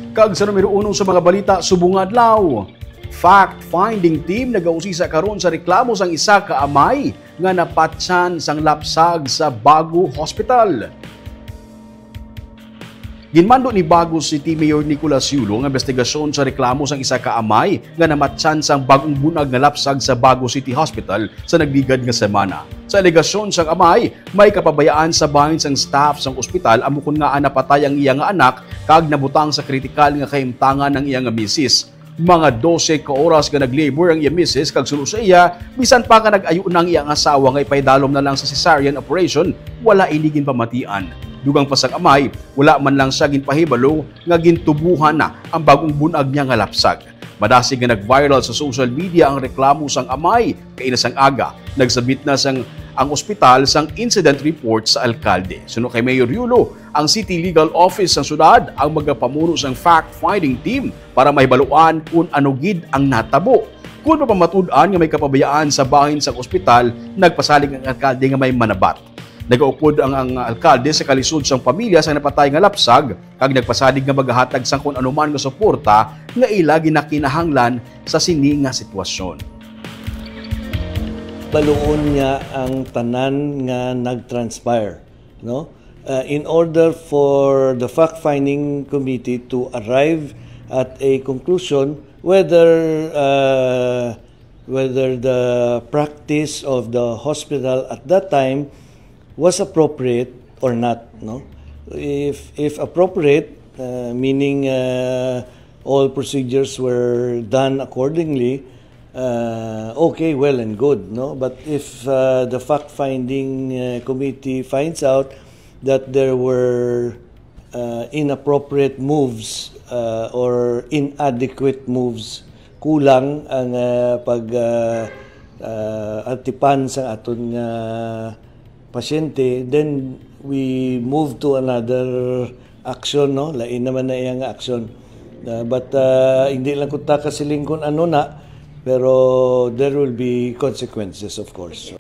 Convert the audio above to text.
Kag sa numero 1 sa mga balita subong adlaw. Fact-finding team nagausisa karon sa reklamo sang isa ka amay nga napatsan sang lapsag sa Bago Hospital. Ginmando ni Bago City Mayor Nicolas Yulo ang investigasyon sa reklamo sang isa ka amay nga namatsan sang bagong bunag nga lapsag sa Bago City Hospital sa nagligad nga semana. Sa alegasyon sang amay, may kapabayaan sa bahin sang staff sang ospital amukon nga napatay ang iyang anak kag nabutang sa kritikal nga kahimtangan ng iyang misis. Mga 12 ka oras nga naglabor ang iyang misis kag sulo sa iya, bisan pa ka nag-ayo ng iyang asawa nga ipaydalom na lang sa cesarean operation, wala inigin pamatian. Dugang pasang amay, wala man lang siya ginpahibalo nga gintubuhan na ang bagong bunag niya nga lapsag. Madasig nga nag-viral sa social media ang reklamo sang amay kay inasang aga. Nagsabit na ang ospital sang incident report sa alkalde. Suno kay Mayor Yulo, ang City Legal Office ng syudad ang magapamuno sang fact-finding team para mahibaluan kung ano gid ang natabo. Kung mapamatud-an nga may kapabayaan sa bahin sang ospital, nagpasalig ang alkalde nga may manabat. Nagaupod ang alkalde sa kalisod sang pamilya sa napatay nga lapsag kag nagpasalig nga maghahatag sang kung anuman nga suporta nga ila ginakinahanglan sa sini nga sitwasyon. Baluon niya ang tanan nga nag-transpire, no? In order for the fact-finding committee to arrive at a conclusion whether the practice of the hospital at that time was appropriate or not, no? If appropriate, meaning all procedures were done accordingly, okay, well and good, no? But if the fact-finding committee finds out that there were inappropriate moves or inadequate moves, kulang ang atipan sa aton pasyente, then we move to another action, no? Lain naman na iyang action. But hindi lang ko ta kasiling kung ano na, pero there will be consequences, of course.